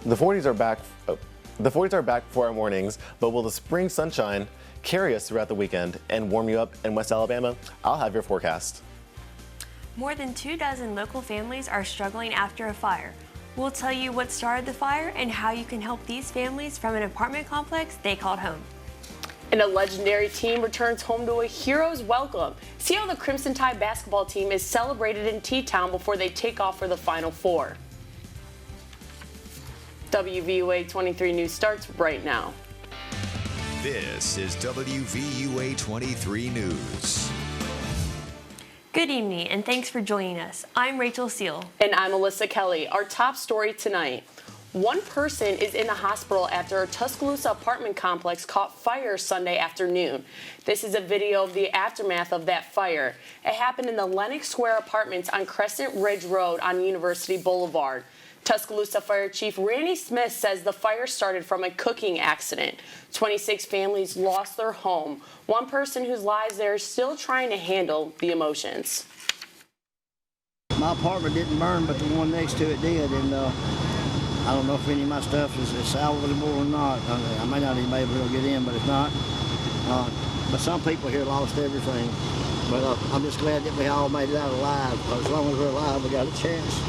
The 40s are back. The 40s are back for our mornings, but will the spring sunshine carry us throughout the weekend and warm you up in West Alabama? I'll have your forecast. More than 24 local families are struggling after a fire. We'll tell you what started the fire and how you can help these families from an apartment complex they called home. And a legendary team returns home to a hero's welcome. See how the Crimson Tide basketball team is celebrated in T-Town before they take off for the Final Four. WVUA 23 News starts right now. This is WVUA 23 News. Good evening, and thanks for joining us. I'm Rachel Seal. And I'm Alyssa Kelly. Our top story tonight. One person is in the hospital after a Tuscaloosa apartment complex caught fire Sunday afternoon. This is a video of the aftermath of that fire. It happened in the Lenox Square apartments on Crescent Ridge Road on University Boulevard. Tuscaloosa Fire Chief Randy Smith says the fire started from a cooking accident. 26 families lost their home. One person whose lives they're still trying to handle the emotions. My apartment didn't burn, but the one next to it did, and I don't know if any of my stuff is salvageable or not. I may not even be able to get in, but if not, but some people here lost everything. But I'm just glad that we all made it out alive, because as long as we're alive, we got a chance.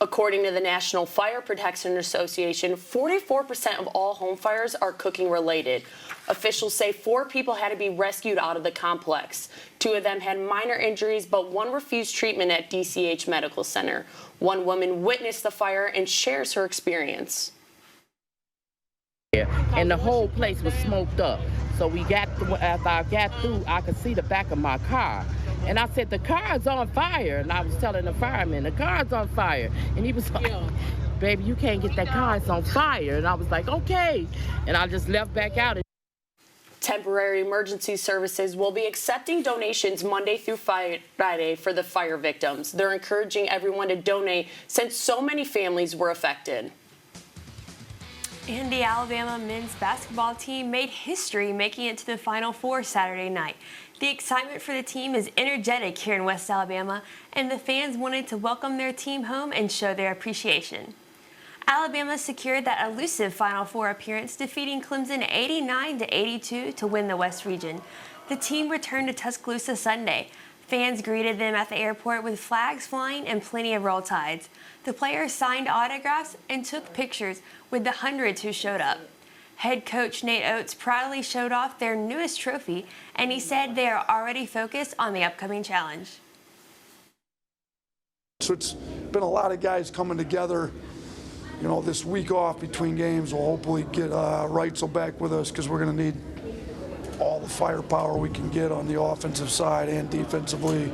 According to the National Fire Protection Association, 44% of all home fires are cooking related. Officials say 4 people had to be rescued out of the complex. 2 of them had minor injuries, but one refused treatment at DCH Medical Center. One woman witnessed the fire and shares her experience. And the whole place was smoked up. So after I got through, I could see the back of my car. And I said, the car's on fire. And I was telling the fireman, the car's on fire. And he was like, baby, you can't get that car, it's on fire. And I was like, okay. And I just left back out. Temporary emergency services will be accepting donations Monday through Friday for the fire victims. They're encouraging everyone to donate since so many families were affected. And the Alabama men's basketball team made history making it to the Final Four Saturday night. The excitement for the team is energetic here in West Alabama, and the fans wanted to welcome their team home and show their appreciation. Alabama secured that elusive Final Four appearance, defeating Clemson 89-82 to win the West Region. The team returned to Tuscaloosa Sunday. Fans greeted them at the airport with flags flying and plenty of Roll Tides. The players signed autographs and took pictures with the hundreds who showed up. Head coach Nate Oates proudly showed off their newest trophy, and he said they are already focused on the upcoming challenge. So it's been a lot of guys coming together. You know, this week off between games will hopefully get Reitzel back with us, because we're going to need all the firepower we can get on the offensive side and defensively.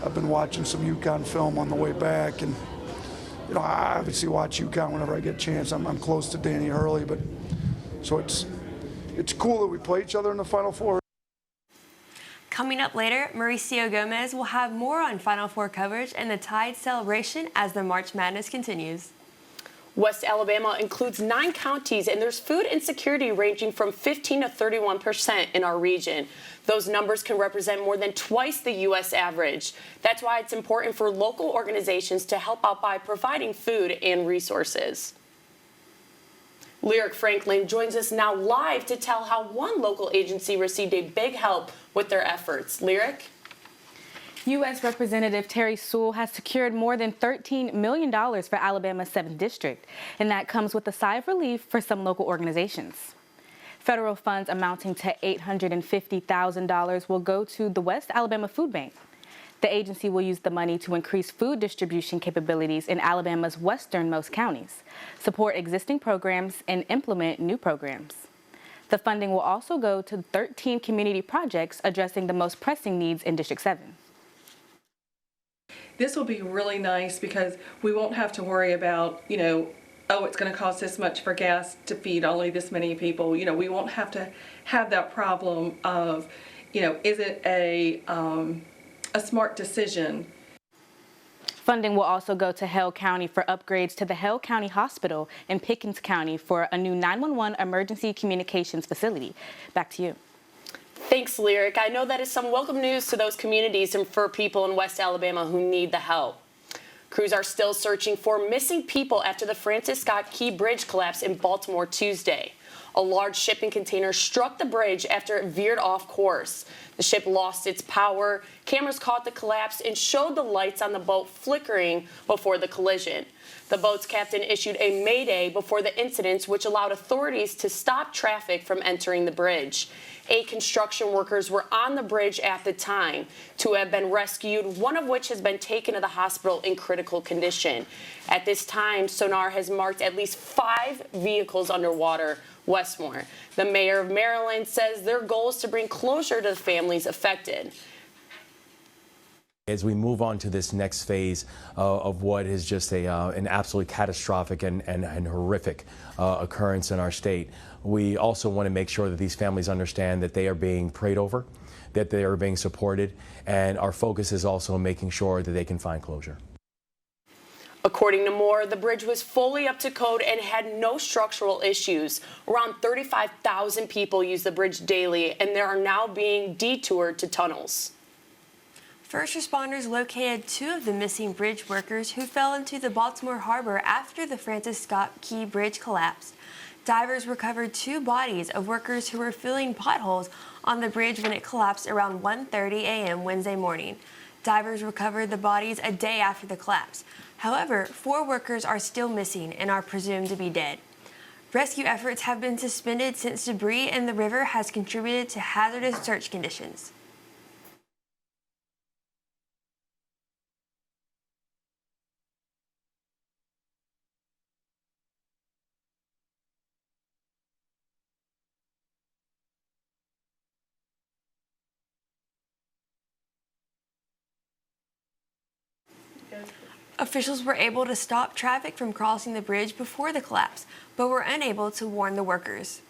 I've been watching some UConn film on the way back, and you know, I obviously watch UConn whenever I get a chance. I'm close to Danny Hurley, but so it's cool that we play each other in the Final Four. Coming up later, Mauricio Gomez will have more on Final Four coverage and the Tide celebration as the March Madness continues. West Alabama includes 9 counties, and there's food insecurity ranging from 15 to 31% in our region. Those numbers can represent more than twice the U.S. average. That's why it's important for local organizations to help out by providing food and resources. Lyric Franklin joins us now live to tell how one local agency received a big help with their efforts. Lyric? U.S. Representative Terry Sewell has secured more than $13 million for Alabama's 7th District, and that comes with a sigh of relief for some local organizations. Federal funds amounting to $850,000 will go to the West Alabama Food Bank. The agency will use the money to increase food distribution capabilities in Alabama's westernmost counties, support existing programs, and implement new programs. The funding will also go to 13 community projects addressing the most pressing needs in District 7. This will be really nice because we won't have to worry about, oh, it's going to cost this much for gas to feed only this many people. We won't have to have that problem of, is it a smart decision? Funding will also go to Hale County for upgrades to the Hale County Hospital and Pickens County for a new 911 emergency communications facility. Back to you. Thanks, Lyric. I know that is some welcome news to those communities and for people in West Alabama who need the help. Crews are still searching for missing people after the Francis Scott Key Bridge collapse in Baltimore Tuesday. A large shipping container struck the bridge after it veered off course. The ship lost its power. Cameras caught the collapse and showed the lights on the boat flickering before the collision. The boat's captain issued a mayday before the incident, which allowed authorities to stop traffic from entering the bridge. 8 construction workers were on the bridge at the time. 2 have been rescued, one of which has been taken to the hospital in critical condition. At this time, sonar has marked at least 5 vehicles underwater. Westmore. The mayor of Maryland says their goal is to bring closure to the families affected. As we move on to this next phase of what is just an absolutely catastrophic and horrific occurrence in our state, we also want to make sure that these families understand that they are being prayed over, that they are being supported, and our focus is also making sure that they can find closure. According to Moore, the bridge was fully up to code and had no structural issues. Around 35,000 people use the bridge daily, and there are now being detoured to tunnels. First responders located 2 of the missing bridge workers who fell into the Baltimore Harbor after the Francis Scott Key Bridge collapsed. Divers recovered 2 bodies of workers who were filling potholes on the bridge when it collapsed around 1:30 a.m. Wednesday morning. Divers recovered the bodies a day after the collapse. However, 4 workers are still missing and are presumed to be dead. Rescue efforts have been suspended since debris in the river has contributed to hazardous search conditions. Officials were able to stop traffic from crossing the bridge before the collapse, but were unable to warn the workers.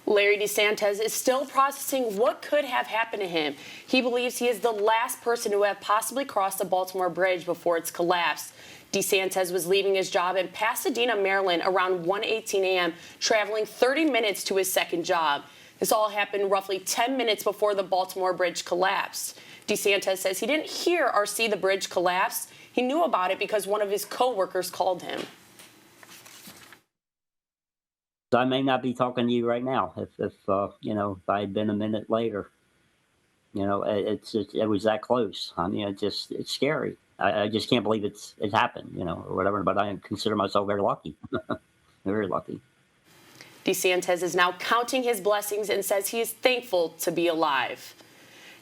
Larry DeSantis is still processing what could have happened to him. He believes he is the last person to have possibly crossed the Baltimore Bridge before its collapse. DeSantis was leaving his job in Pasadena, Maryland around 1:18 a.m., traveling 30 minutes to his second job. This all happened roughly 10 minutes before the Baltimore Bridge collapsed. DeSantis says he didn't hear or see the bridge collapse. He knew about it because one of his co-workers called him. I may not be talking to you right now if if I had been a minute later. It was that close. I mean, it's scary. I just can't believe it happened, or whatever. But I consider myself very lucky, very lucky. DeSantis is now counting his blessings and says he is thankful to be alive.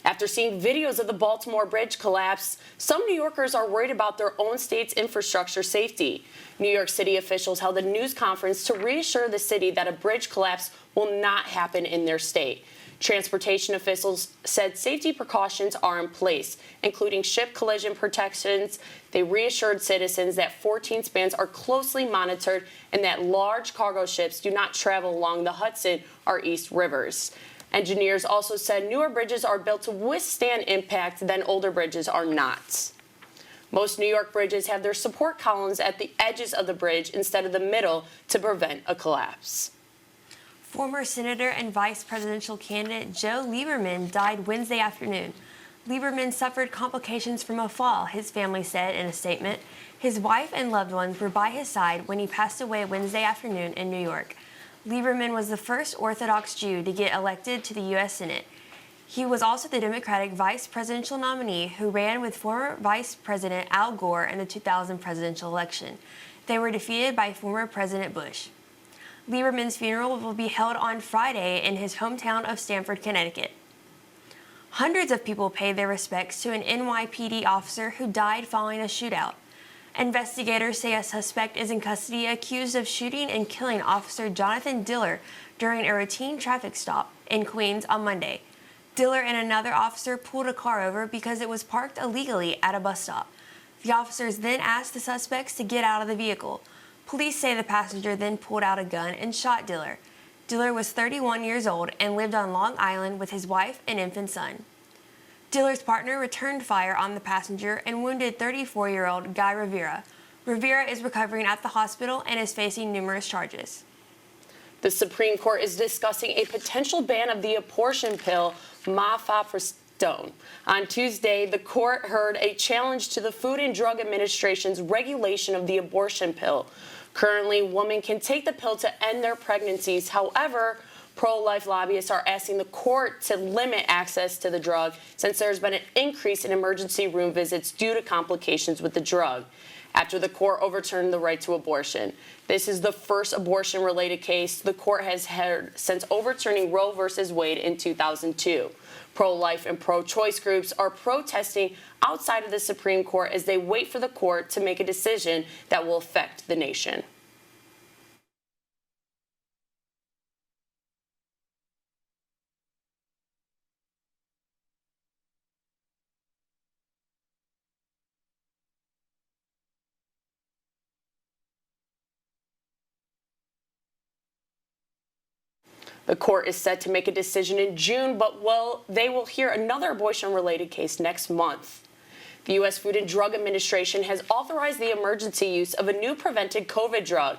After seeing videos of the Baltimore Bridge collapse, some New Yorkers are worried about their own state's infrastructure safety. New York City officials held a news conference to reassure the city that a bridge collapse will not happen in their state. Transportation officials said safety precautions are in place, including ship collision protections. They reassured citizens that 14 spans are closely monitored and that large cargo ships do not travel along the Hudson or East Rivers. Engineers also said newer bridges are built to withstand impact than older bridges are not. Most New York bridges have their support columns at the edges of the bridge instead of the middle to prevent a collapse. Former Senator and Vice Presidential candidate Joe Lieberman died Wednesday afternoon. Lieberman suffered complications from a fall, his family said in a statement. His wife and loved ones were by his side when he passed away Wednesday afternoon in New York. Lieberman was the first Orthodox Jew to get elected to the U.S. Senate. He was also the Democratic vice presidential nominee who ran with former Vice President Al Gore in the 2000 presidential election. They were defeated by former President Bush. Lieberman's funeral will be held on Friday in his hometown of Stamford, Connecticut. Hundreds of people paid their respects to an NYPD officer who died following a shootout. Investigators say a suspect is in custody accused of shooting and killing Officer Jonathan Diller during a routine traffic stop in Queens on Monday. Diller and another officer pulled a car over because it was parked illegally at a bus stop. The officers then asked the suspects to get out of the vehicle. Police say the passenger then pulled out a gun and shot Diller. Diller was 31 years old and lived on Long Island with his wife and infant son. Diller's partner returned fire on the passenger and wounded 34-year-old Guy Rivera. Rivera is recovering at the hospital and is facing numerous charges. The Supreme Court is discussing a potential ban of the abortion pill mifepristone Stone. On Tuesday, the court heard a challenge to the Food and Drug Administration's regulation of the abortion pill. Currently, women can take the pill to end their pregnancies. However, pro-life lobbyists are asking the court to limit access to the drug since there's been an increase in emergency room visits due to complications with the drug after the court overturned the right to abortion. This is the first abortion-related case the court has heard since overturning Roe v. Wade in 2002. Pro-life and pro-choice groups are protesting outside of the Supreme Court as they wait for the court to make a decision that will affect the nation. The court is set to make a decision in June, but they will hear another abortion-related case next month. The U.S. Food and Drug Administration has authorized the emergency use of a new prevented COVID drug.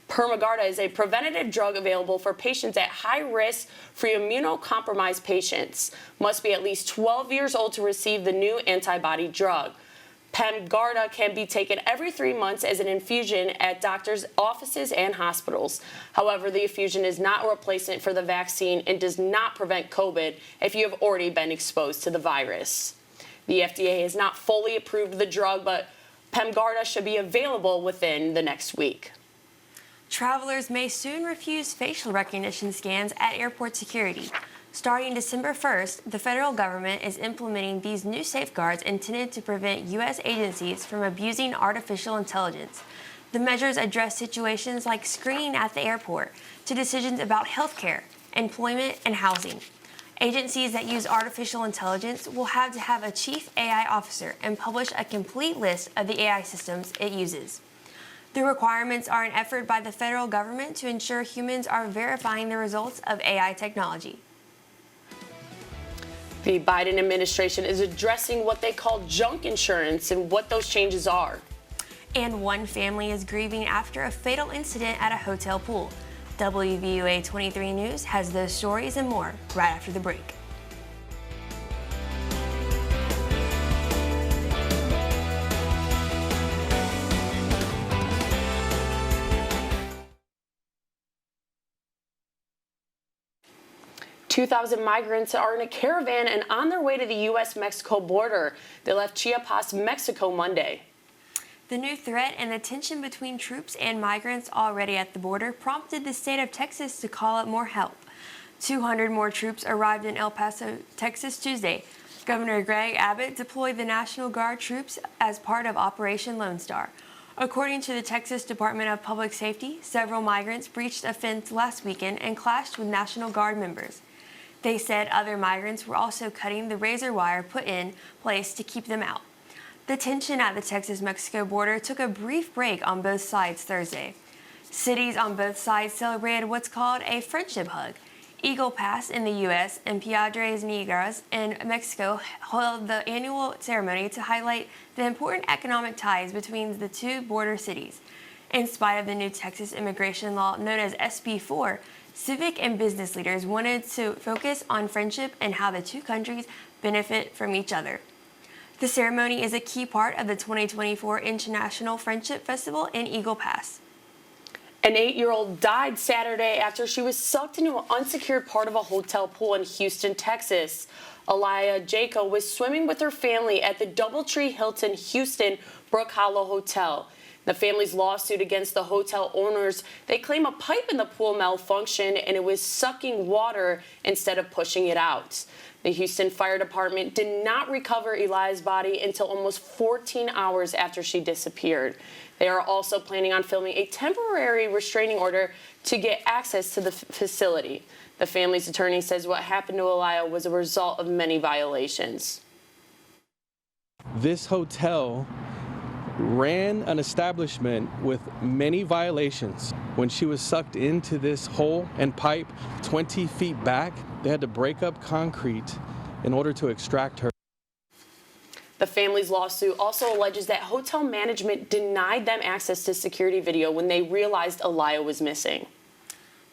Permagarda is a preventative drug available for patients at high risk for immunocompromised patients. Must be at least 12 years old to receive the new antibody drug. Permagarda can be taken every 3 months as an infusion at doctors' offices and hospitals. However, the infusion is not a replacement for the vaccine and does not prevent COVID if you have already been exposed to the virus. The FDA has not fully approved the drug, but Permagarda should be available within the next week. Travelers may soon refuse facial recognition scans at airport security. Starting December 1st, the federal government is implementing these new safeguards intended to prevent U.S. agencies from abusing artificial intelligence. The measures address situations like screening at the airport to decisions about health care, employment, and housing. Agencies that use artificial intelligence will have to have a chief AI officer and publish a complete list of the AI systems it uses. The requirements are an effort by the federal government to ensure humans are verifying the results of AI technology. The Biden administration is addressing what they call junk insurance and what those changes are. And one family is grieving after a fatal incident at a hotel pool. WVUA 23 News has those stories and more right after the break. "2,000 migrants are in a caravan and on their way to the U.S.-Mexico border. They left Chiapas, Mexico Monday. The new threat and the tension between troops and migrants already at the border prompted the state of Texas to call up more help. 200 more troops arrived in El Paso, Texas Tuesday. Governor Greg Abbott deployed the National Guard troops as part of Operation Lone Star. According to the Texas Department of Public Safety, several migrants breached a fence last weekend and clashed with National Guard members. They said other migrants were also cutting the razor wire put in place to keep them out. The tension at the Texas-Mexico border took a brief break on both sides Thursday. Cities on both sides celebrated what's called a friendship hug. Eagle Pass in the U.S. and Piedras Negras in Mexico held the annual ceremony to highlight the important economic ties between the two border cities. In spite of the new Texas immigration law known as SB 4, civic and business leaders wanted to focus on friendship and how the two countries benefit from each other. The ceremony is a key part of the 2024 International Friendship Festival in Eagle Pass. An 8-year-old died Saturday after she was sucked into an unsecured part of a hotel pool in Houston, Texas. Aliyah Jaco was swimming with her family at the Doubletree Hilton Houston Brook Hollow Hotel. The family's lawsuit against the hotel owners, they claim a pipe in the pool malfunctioned and it was sucking water instead of pushing it out. The Houston Fire Department did not recover Aliyah's body until almost 14 hours after she disappeared. They are also planning on filming a temporary restraining order to get access to the facility. The family's attorney says what happened to Aliyah was a result of many violations. This hotel ran an establishment with many violations. When she was sucked into this hole and pipe 20 feet back, they had to break up concrete in order to extract her. The family's lawsuit also alleges that hotel management denied them access to security video when they realized Aliyah was missing.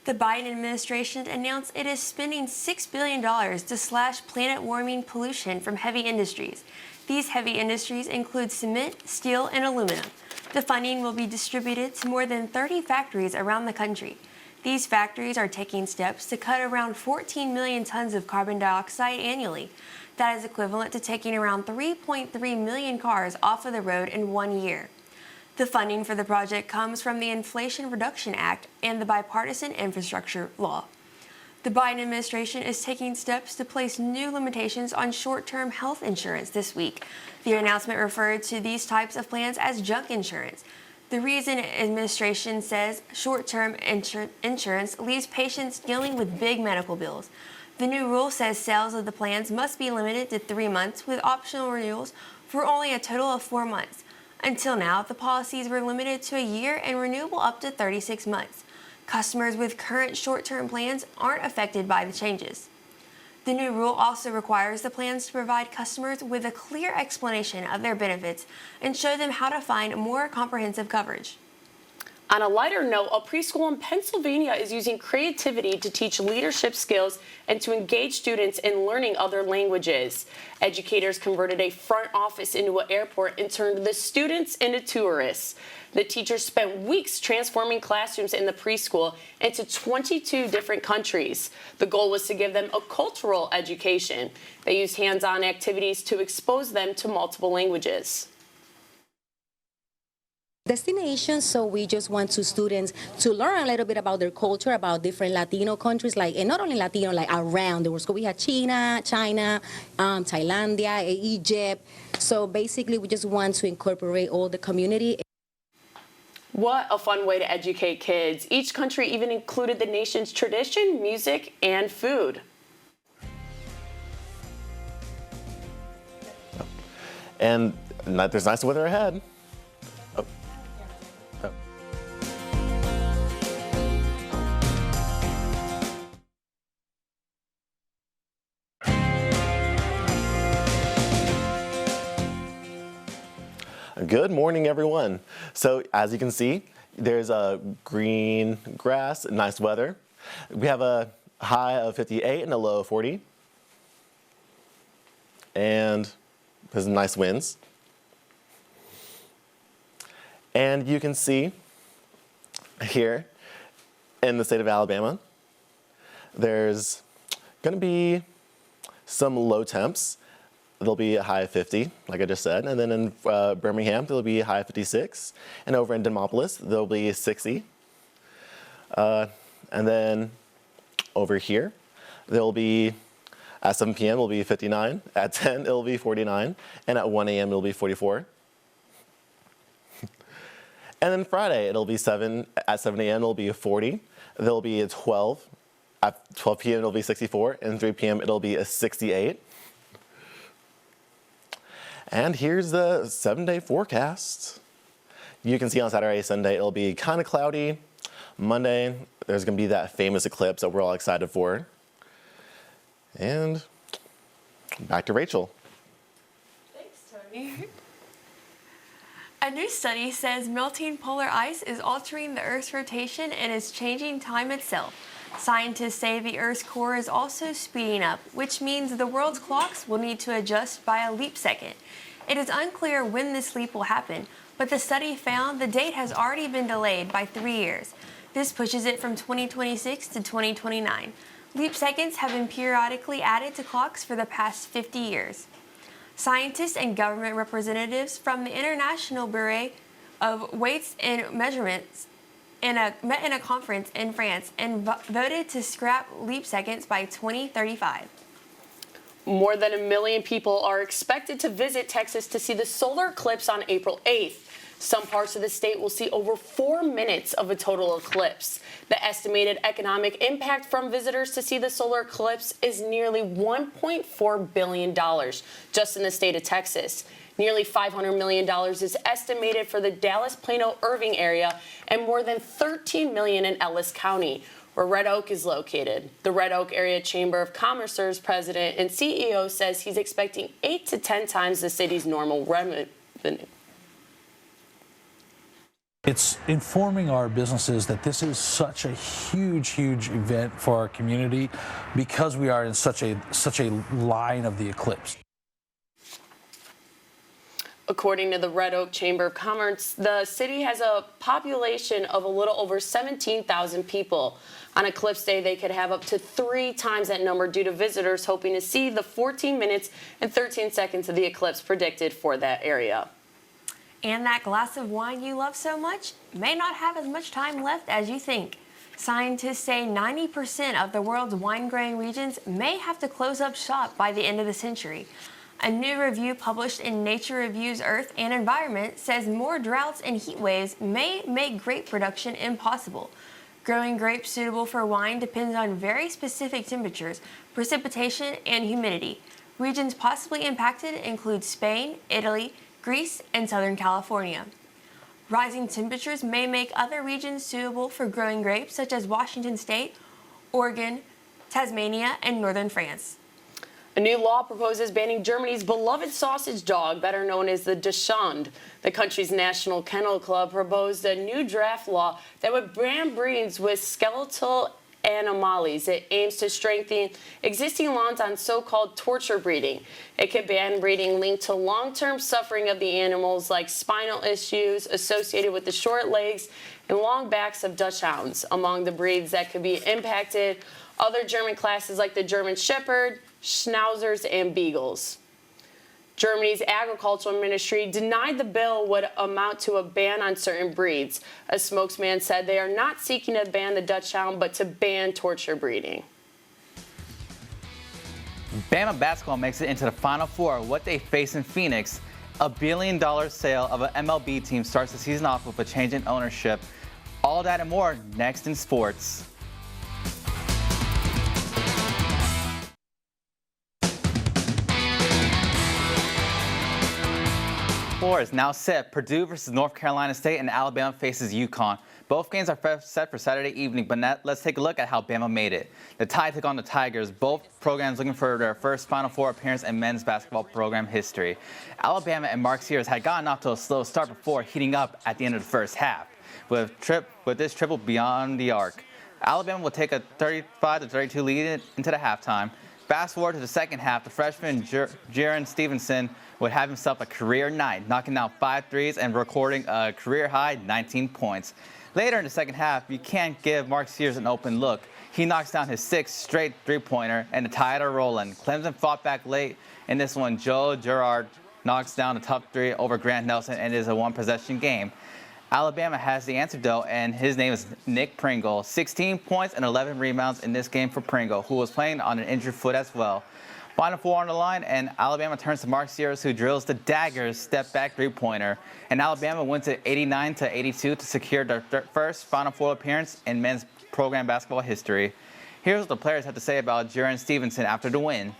The Biden administration announced it is spending $6 billion to slash planet-warming pollution from heavy industries. These heavy industries include cement, steel, and aluminum. The funding will be distributed to more than 30 factories around the country. These factories are taking steps to cut around 14 million tons of carbon dioxide annually. That is equivalent to taking around 3.3 million cars off of the road in 1 year. The funding for the project comes from the Inflation Reduction Act and the Bipartisan Infrastructure Law. The Biden administration is taking steps to place new limitations on short-term health insurance this week. The announcement referred to these types of plans as junk insurance. The reason administration says short-term insurance leaves patients dealing with big medical bills. The new rule says sales of the plans must be limited to 3 months with optional renewals for only a total of 4 months. Until now, the policies were limited to a year and renewable up to 36 months. Customers with current short-term plans aren't affected by the changes. The new rule also requires the plans to provide customers with a clear explanation of their benefits and show them how to find more comprehensive coverage. On a lighter note, a preschool in Pennsylvania is using creativity to teach leadership skills and to engage students in learning other languages. Educators converted a front office into an airport and turned the students into tourists. The teachers spent weeks transforming classrooms in the preschool into 22 different countries. The goal was to give them a cultural education. They used hands-on activities to expose them to multiple languages. Destination, so we just want students to learn a little bit about their culture, about different Latino countries, like, and not only Latino, like around the world. So we had China, Thailandia, Egypt. So basically, we just want to incorporate all the community. What a fun way to educate kids. Each country even included the nation's tradition, music, and food. And there's nice weather ahead. Good morning, everyone. So as you can see, there's a green grass, nice weather. We have a high of 58 and a low of 40. And there's nice winds. And you can see here in the state of Alabama, there's going to be some low temps. There'll be a high of 50, like I just said. And then in Birmingham, there'll be a high of 56. And over in Demopolis, there'll be 60. And then over here, there'll be, at 7 p.m., it'll be 59. At 10, it'll be 49. And at 1 a.m., it'll be 44. And then Friday, it'll be at 7 a.m., it'll be 40. There'll be a 12. At 12 p.m., it'll be 64. And 3 p.m., it'll be a 68. And here's the 7-day forecast. You can see on Saturday, Sunday, it'll be kind of cloudy. Monday, there's going to be that famous eclipse that we're all excited for. And back to Rachel. Thanks, Tony. A new study says melting polar ice is altering the Earth's rotation and is changing time itself. Scientists say the Earth's core is also speeding up, which means the world's clocks will need to adjust by a leap second. It is unclear when this leap will happen, but the study found the date has already been delayed by 3 years. This pushes it from 2026 to 2029. Leap seconds have been periodically added to clocks for the past 50 years. Scientists and government representatives from the International Bureau of Weights and Measurements met in a conference in France and voted to scrap leap seconds by 2035. More than 1 million people are expected to visit Texas to see the solar eclipse on April 8th. Some parts of the state will see over 4 minutes of a total eclipse. The estimated economic impact from visitors to see the solar eclipse is nearly $1.4 billion just in the state of Texas. Nearly $500 million is estimated for the Dallas-Plano-Irving area and more than $13 million in Ellis County, where Red Oak is located. The Red Oak Area Chamber of Commerce's president and CEO says he's expecting 8 to 10 times the city's normal revenue. It's informing our businesses that this is such a huge event for our community because we are in such a line of the eclipse. According to the Red Oak Chamber of Commerce, the city has a population of a little over 17,000 people. On Eclipse Day, they could have up to 3 times that number due to visitors hoping to see the 14 minutes and 13 seconds of the eclipse predicted for that area. And that glass of wine you love so much may not have as much time left as you think. Scientists say 90% of the world's wine-growing regions may have to close up shop by the end of the century. A new review published in Nature Reviews Earth and Environment says more droughts and heat waves may make grape production impossible. Growing grapes suitable for wine depends on very specific temperatures, precipitation, and humidity. Regions possibly impacted include Spain, Italy, Greece, and Southern California. Rising temperatures may make other regions suitable for growing grapes, such as Washington State, Oregon, Tasmania, and northern France. A new law proposes banning Germany's beloved sausage dog, better known as the Dachshund. The country's National Kennel Club proposed a new draft law that would ban breeds with skeletal anomalies. It aims to strengthen existing laws on so-called torture breeding. It could ban breeding linked to long-term suffering of the animals, like spinal issues associated with the short legs and long backs of Dachshunds. Among the breeds that could be impacted, other German classes like the German Shepherd, Schnauzers, and Beagles. Germany's agricultural ministry denied the bill would amount to a ban on certain breeds. A spokesman said they are not seeking to ban the Dachshund, but to ban torture breeding. Bama basketball makes it into the Final Four. What they face in Phoenix, a $1 billion sale of an MLB team starts the season off with a change in ownership. All that and more next in sports. Is now set. Purdue versus North Carolina State and Alabama faces UConn. Both games are set for Saturday evening, but let's take a look at how Bama made it. The Tide took on the Tigers, both programs looking for their first Final Four appearance in men's basketball program history. Alabama and Mark Sears had gotten off to a slow start before heating up at the end of the first half. With this triple beyond the arc, Alabama will take a 35-32 lead into the halftime. Fast forward to the second half, the freshman Jaren Stevenson would have himself a career night, knocking down 5 threes and recording a career-high 19 points. Later in the second half, you can't give Mark Sears an open look. He knocks down his 6th straight three-pointer, and the Tide are rolling. Clemson fought back late in this one. Joe Girard knocks down a tough three over Grant Nelson, and it is a one-possession game. Alabama has the answer, though, and his name is Nick Pringle. 16 points and 11 rebounds in this game for Pringle, who was playing on an injured foot as well. Final Four on the line, and Alabama turns to Mark Sears, who drills the dagger step-back three-pointer. And Alabama wins it 89-82 to secure their first Final Four appearance in men's program basketball history. Here's what the players had to say about Jaren Stevenson after the win.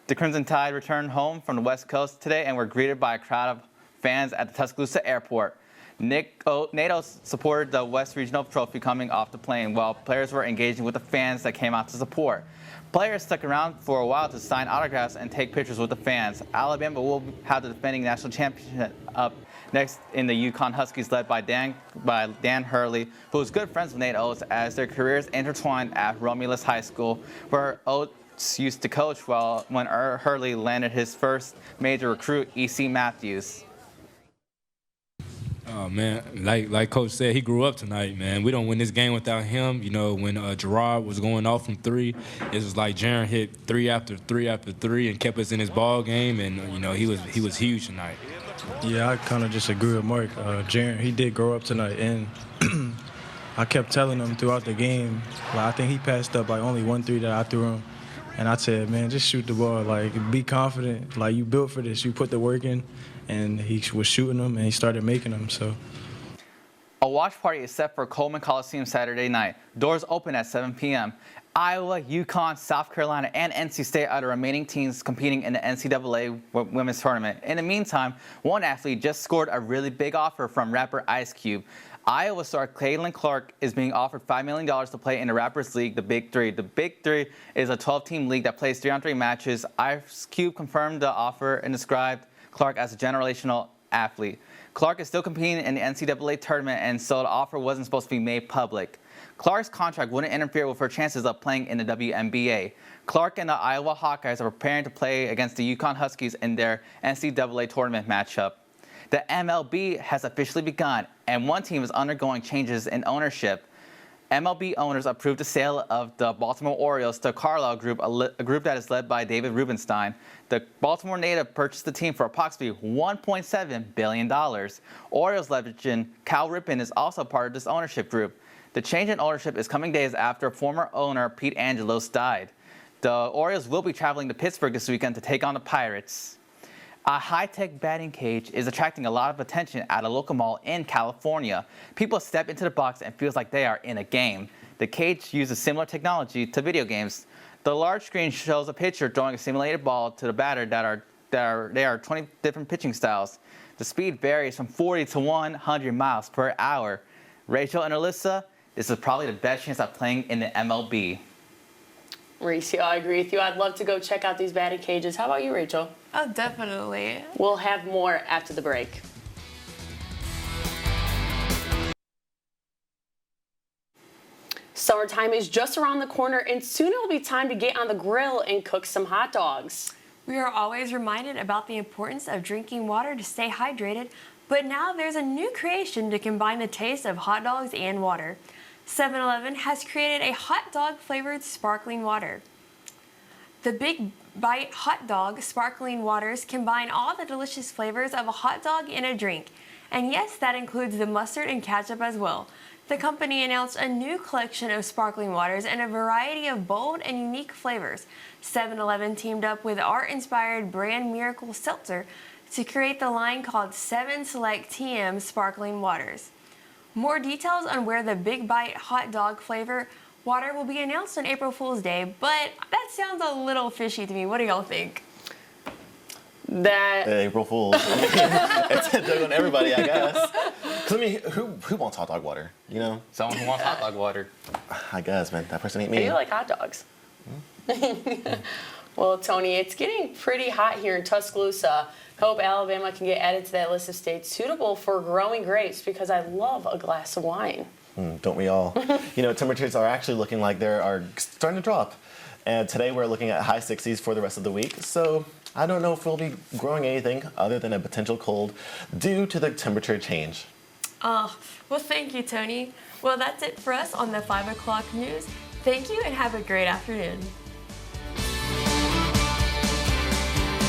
The Crimson Tide returned home from the West Coast today and were greeted by a crowd of fans at the Tuscaloosa airport. Nate Oates supported the West Regional Trophy coming off the plane, while players were engaging with the fans that came out to support. Players stuck around for a while to sign autographs and take pictures with the fans. Alabama will have the defending national championship up next in the UConn Huskies, led by Dan Hurley, who is good friends with Nate Oates, as their careers intertwined at Romulus High School, where Oates used to coach when Hurley landed his first major recruit, E.C. Matthews. Oh, man, like Coach said, he grew up tonight, man. We don't win this game without him. You know, when Gerard was going off from three, it was like Jaren hit 3 after 3 after 3 and kept us in his ball game, and, you know, he was huge tonight. Yeah, I kind of just agree with Mark. Jaren, he did grow up tonight, and I kept telling him throughout the game, like, I think he passed up, like, only 1 3 that I threw him. And I said, man, just shoot the ball. Like, be confident. Like, you built for this. You put the work in. And he was shooting them, and he started making them. So, a watch party is set for Coleman Coliseum Saturday night. Doors open at 7 p.m. Iowa, UConn, South Carolina, and NC State are the remaining teams competing in the NCAA Women's Tournament. In the meantime, one athlete just scored a really big offer from rapper Ice Cube. Iowa star Caitlin Clark is being offered $5 million to play in the Rappers League, the Big Three. The Big Three is a 12-team league that plays 3-on-3 matches. Ice Cube confirmed the offer and described Clark as a generational athlete. Clark is still competing in the NCAA tournament, and so the offer wasn't supposed to be made public. Clark's contract wouldn't interfere with her chances of playing in the WNBA. Clark and the Iowa Hawkeyes are preparing to play against the UConn Huskies in their NCAA tournament matchup. The MLB has officially begun, and one team is undergoing changes in ownership. MLB owners approved the sale of the Baltimore Orioles to Carlyle Group, a group that is led by David Rubenstein. The Baltimore native purchased the team for approximately $1.7 billion. Orioles legend Cal Ripken is also part of this ownership group. The change in ownership is coming days after former owner Pete Angelos died. The Orioles will be traveling to Pittsburgh this weekend to take on the Pirates. A high-tech batting cage is attracting a lot of attention at a local mall in California. People step into the box and feels like they are in a game. The cage uses similar technology to video games. The large screen shows a pitcher throwing a simulated ball to the batter there are 20 different pitching styles. The speed varies from 40 to 100 miles per hour. Rachel and Alyssa, this is probably the best chance of playing in the MLB. Mauricio, I agree with you. I'd love to go check out these batting cages. How about you, Rachel? Oh, definitely. We'll have more after the break. Summertime is just around the corner, and soon it will be time to get on the grill and cook some hot dogs. We are always reminded about the importance of drinking water to stay hydrated, but now there's a new creation to combine the taste of hot dogs and water. 7-Eleven has created a hot dog flavored sparkling water. The Big Bite hot dog sparkling waters combine all the delicious flavors of a hot dog in a drink. And yes, that includes the mustard and ketchup as well. The company announced a new collection of sparkling waters and a variety of bold and unique flavors. 7-Eleven teamed up with art-inspired brand Miracle Seltzer to create the line called 7 Select TM Sparkling Waters. More details on where the Big Bite hot dog flavor water will be announced on April Fool's Day, but that sounds a little fishy to me. What do y'all think? That April Fool's. It's a joke on everybody, I guess. 'Cause I mean, who wants hot dog water? You know, someone who wants hot dog water. I guess, man. That person ain't me. I do like hot dogs. Well, Tony, it's getting pretty hot here in Tuscaloosa. Hope Alabama can get added to that list of states suitable for growing grapes because I love a glass of wine. Don't we all? You know, temperatures are actually looking like they are starting to drop. And today we're looking at high 60s for the rest of the week. So I don't know if we'll be growing anything other than a potential cold due to the temperature change. Oh, well, thank you, Tony. Well, that's it for us on the 5 o'clock news. Thank you and have a great afternoon.